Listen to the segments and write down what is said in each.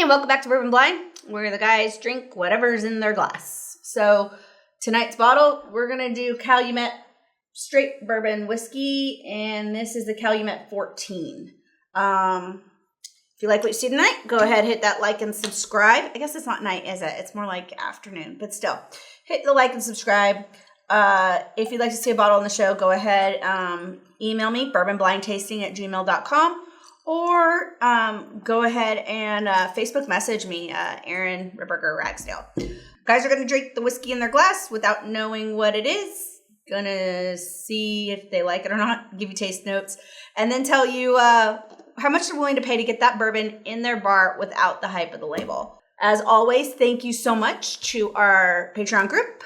and welcome back to Bourbon Blind, where the guys drink whatever's in their glass. So tonight's bottle, we're going to do Calumet straight bourbon whiskey, and this is the Calumet 14. If you like what you see tonight, go ahead, hit that like and subscribe. I guess it's not night, is it? It's more like afternoon, but still, hit the like and subscribe. If you'd like to see a bottle on the show, go ahead, email me, bourbonblindtasting@gmail.com. Or go ahead and Facebook message me, Aaron Ripperger Ragsdale. Guys are going to drink the whiskey in their glass without knowing what it is. Going to see if they like it or not, give you taste notes, and then tell you how much they're willing to pay to get that bourbon in their bar without the hype of the label. As always, thank you so much to our Patreon group.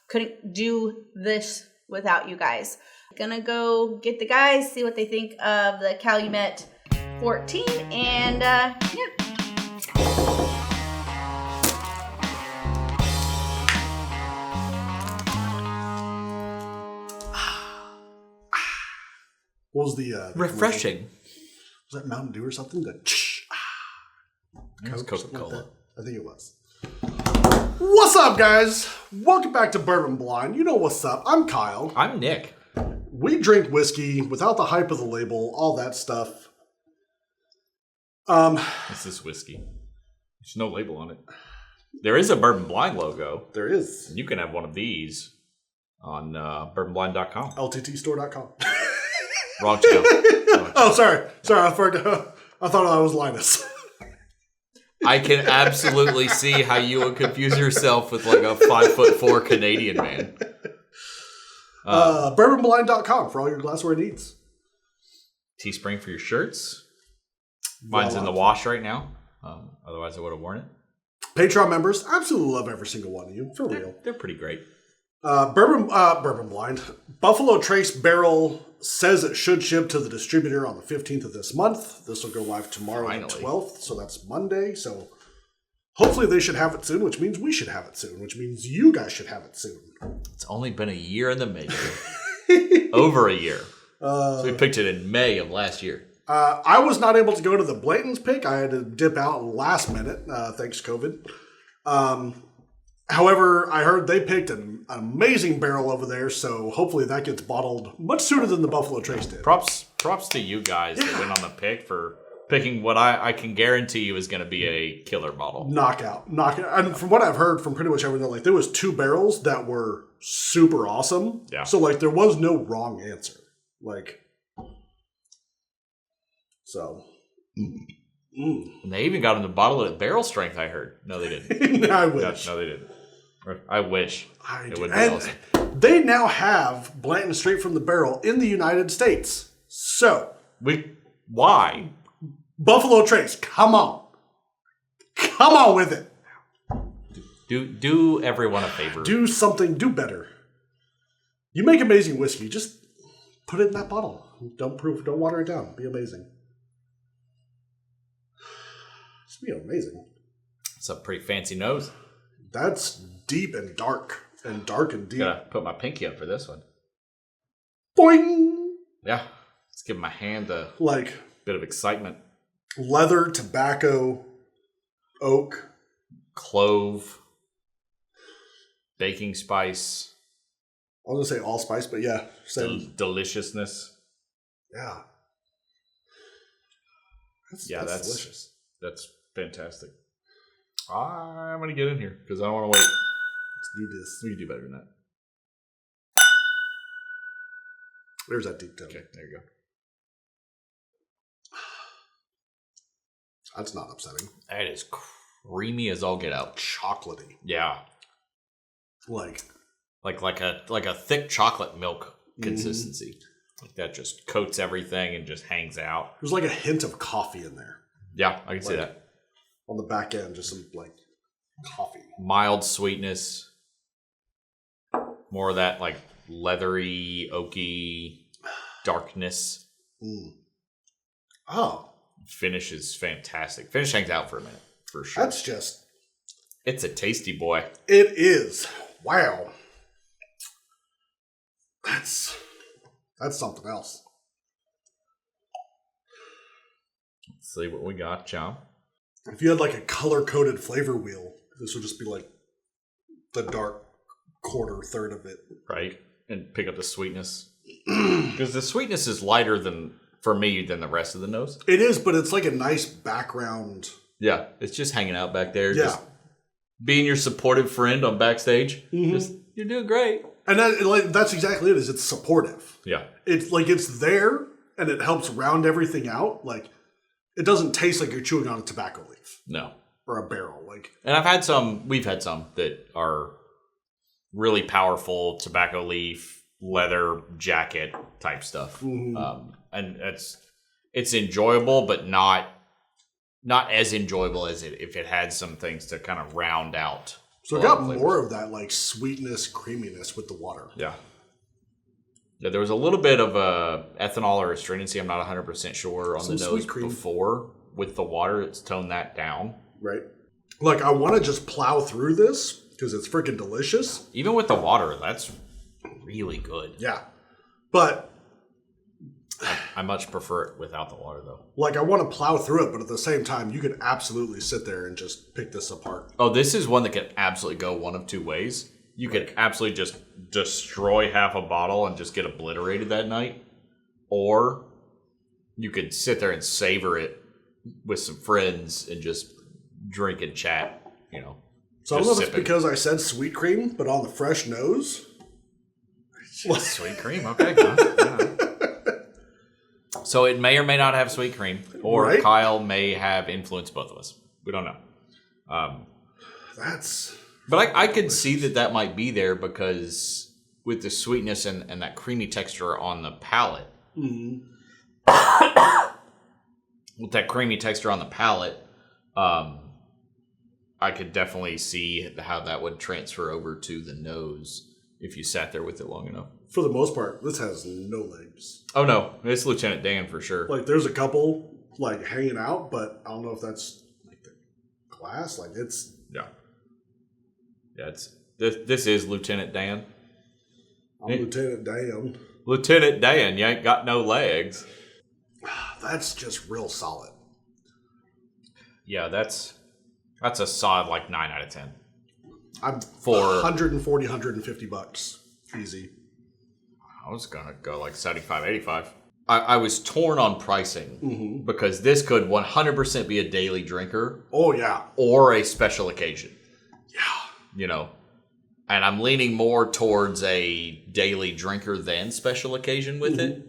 Couldn't do this without you guys. Gonna go get the guys, see what they think of the Calumet 14, and yeah. What was the refreshing? Was that Mountain Dew or something? The It was Coca-Cola. Like I think it was. What's up, guys? Welcome back to Bourbon Blind. You know what's up. I'm Kyle. I'm Nick. We drink whiskey without the hype of the label, all that stuff. This is whiskey. There's no label on it. There is a Bourbon Blind logo. There is. You can have one of these on bourbonblind.com. LTTstore.com. Wrong channel. Oh, sorry. I forgot. I thought I was Linus. I can absolutely see how you would confuse yourself with like a 5'4" Canadian man. Bourbonblind.com for all your glassware needs. Teespring for your shirts. Mine's in the wash right now. Otherwise, I would have worn it. Patreon members, absolutely love every single one of you. For real. They're pretty great. Bourbon Blind. Buffalo Trace Barrel says it should ship to the distributor on the 15th of this month. This will go live tomorrow on the 12th, so that's Monday. So hopefully they should have it soon, which means we should have it soon, which means you guys should have it soon. It's only been a year in the making. Over a year. So we picked it in May of last year. I was not able to go to the Blanton's pick. I had to dip out last minute, thanks to COVID. However, I heard they picked an amazing barrel over there, so hopefully that gets bottled much sooner than the Buffalo Trace did. Props to you guys that went on the pick for picking what I can guarantee you is going to be a killer bottle. Knockout. And from what I've heard from pretty much everyone, like there was 2 barrels that were super awesome. Yeah. So like there was no wrong answer. Like, so. And they even got them to bottle it at barrel strength, I heard. No, they didn't. I wish. No, they didn't. I wish. It would be awesome. They now have Blanton straight from the barrel in the United States. So. Why? Buffalo Trace, come on. Come on with it. Do everyone a favor. Do something, do better. You make amazing whiskey. Just put it in that bottle. Don't water it down. Be amazing. It's be amazing. It's a pretty fancy nose. That's deep and dark. And dark and deep. Gotta put my pinky up for this one. Boing! Yeah. Let's give my hand a bit of excitement. Leather, tobacco, oak, clove, baking spice. I was going to say allspice, but yeah. Deliciousness. Yeah. That's delicious. That's fantastic. I'm going to get in here because I don't want to wait. Let's do this. We can do better than that. There's that deep tone. Okay, there you go. That's not upsetting. That is creamy as all get out. Chocolatey. Yeah. Like a thick chocolate milk consistency. Like that just coats everything and just hangs out. There's like a hint of coffee in there. Yeah, I can see that. On the back end, just some like coffee. Mild sweetness. More of that like leathery, oaky darkness. Oh. Finish is fantastic. Finish hangs out for a minute, for sure. It's a tasty boy. It is. Wow. That's something else. Let's see what we got, John. if you had like a color-coded flavor wheel, this would just be like the dark quarter third of it. Right. And pick up the sweetness. Because the sweetness is lighter for me than the rest of the nose. It is, but it's like a nice background. Yeah. It's just hanging out back there. Yeah. Just being your supportive friend on backstage. Just, you're doing great. And that's exactly it. It's supportive. Yeah. It's like it's there and it helps round everything out. Like it doesn't taste like you're chewing on a tobacco leaf. No. Or a barrel. Like, and we've had some that are really powerful tobacco leaf, leather jacket type stuff. And it's enjoyable, but not as enjoyable as if it had some things to kind of round out. So it got more of that like sweetness, creaminess with the water. Yeah. Yeah, there was a little bit of ethanol or astringency. I'm not 100% sure on the nose before. With the water, it's toned that down. Right. Like, I want to just plow through this because it's freaking delicious. Even with the water, that's really good. Yeah. But I much prefer it without the water, though. Like, I want to plow through it, but at the same time, you could absolutely sit there and just pick this apart. Oh, this is one that can absolutely go one of two ways. You could absolutely just destroy half a bottle and just get obliterated that night. Or you could sit there and savor it with some friends and just drink and chat, you know. So I don't know if it's because I said sweet cream, but on the fresh nose. Sweet cream, okay. Yeah. So it may or may not have sweet cream, or right? Kyle may have influenced both of us. We don't know. But I could see that might be there because with the sweetness and that creamy texture on the palate. Mm-hmm. With that creamy texture on the palate, I could definitely see how that would transfer over to the nose if you sat there with it long enough. For the most part, this has no legs. Oh, no. It's Lieutenant Dan for sure. Like, there's a couple, like, hanging out, but I don't know if that's, like, the glass. Like, it's... Yeah. Yeah, this is Lieutenant Dan. I'm Lieutenant Dan. Lieutenant Dan, you ain't got no legs. That's just real solid. Yeah, that's a solid, like, 9 out of 10. I'm for $140, $150. Easy. I was going to go like 75, 85. I was torn on pricing because this could 100% be a daily drinker. Oh, yeah. Or a special occasion. Yeah. You know, and I'm leaning more towards a daily drinker than special occasion with it.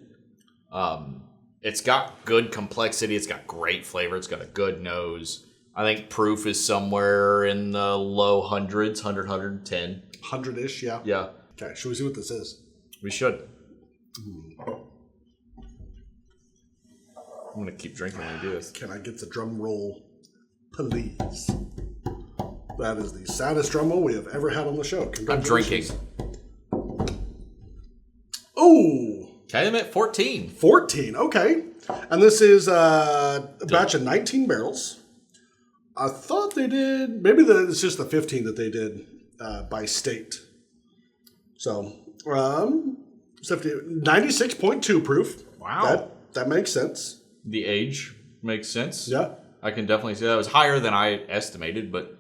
It's got good complexity. It's got great flavor. It's got a good nose. I think proof is somewhere in the low hundreds, 100, 110. 100-ish, yeah. Yeah. Okay, should we see what this is? We should. I'm going to keep drinking when we do this. Can I get the drum roll, please? That is the saddest drum roll we have ever had on the show. I'm drinking. Oh! Calumet 14. 14, okay. And this is a batch of 19 barrels. I thought they did, maybe it's just the 15 that they did by state. So, 96.2 proof. Wow. That makes sense. The age makes sense. Yeah. I can definitely see that. It was higher than I estimated, but...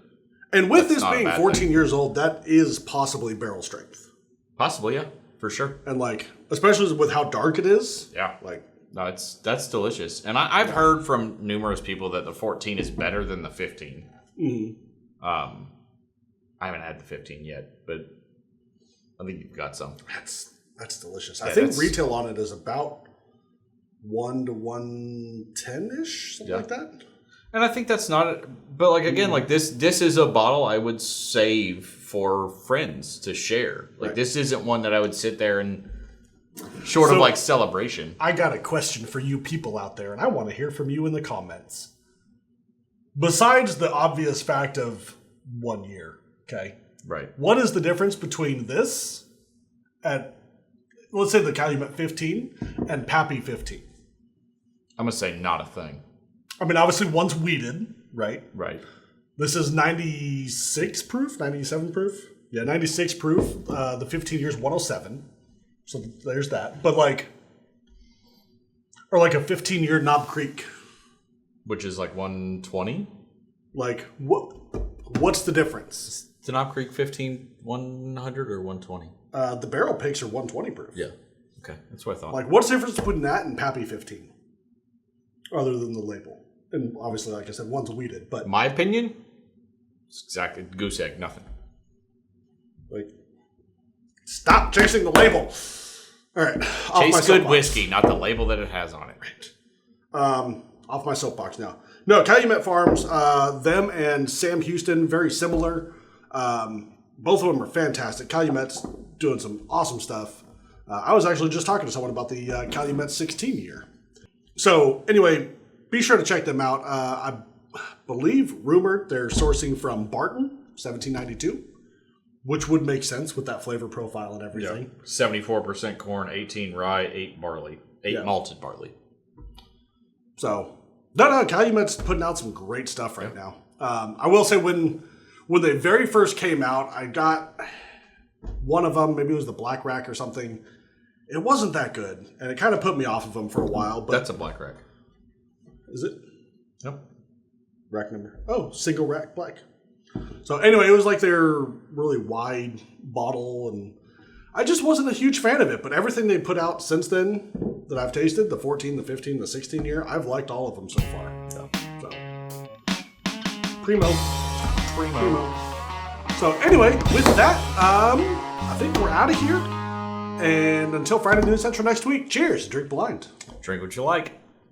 And with this being 14 years old, that is possibly barrel strength. Possibly, yeah. For sure. And, like, especially with how dark it is. Yeah. Like... No, that's delicious. And I've heard from numerous people that the 14 is better than the 15. Mm-hmm. I haven't had the 15 yet, but I think you've got some. That's delicious. Yeah, I think retail on it is about 1 to 110-ish, something like that. And I think that's not... But, like, again, like, this is a bottle I would save for friends to share. Like, this isn't one that I would sit there and... Short of like celebration. I got a question for you people out there, and I want to hear from you in the comments. Besides the obvious fact of 1 year, okay? Right. What is the difference between this at, let's say the Calumet 15 and Pappy 15? I'm going to say not a thing. I mean, obviously one's weeded, right? Right. This is 96 proof, 97 proof? Yeah, 96 proof. The 15 years, 107. So there's that. But like, or like a 15-year Knob Creek. Which is like 120? Like, what's the difference? Is Knob Creek 15 100 or 120? The barrel picks are 120 proof. Yeah. Okay, that's what I thought. Like, what's the difference between that and Pappy 15? Other than the label. And obviously, like I said, one's weeded. But my opinion, it's exactly goose egg, nothing. Like, stop chasing the label. All right. Chase good whiskey, not the label that it has on it. Right. Off my soapbox now. No, Calumet Farms, them and Sam Houston, very similar. Both of them are fantastic. Calumet's doing some awesome stuff. I was actually just talking to someone about the Calumet 16 year. So anyway, be sure to check them out. I believe, rumored, they're sourcing from Barton, 1792, which would make sense with that flavor profile and everything. Yeah. 74% corn, 18 rye, 8 barley, 8 malted barley. So, no, Calumet's putting out some great stuff right now. I will say when they very first came out, I got one of them, maybe it was the Black Rack or something. It wasn't that good, and it kind of put me off of them for a while. But that's a Black Rack. Is it? Nope. Rack number. Oh, single rack black. So anyway, it was like their really wide bottle, and I just wasn't a huge fan of it. But everything they put out since then that I've tasted, the 14, the 15, the 16 year, I've liked all of them so far. So primo. So anyway, with that, I think we're out of here. And until Friday Noon Central next week, cheers. Drink blind. Drink what you like.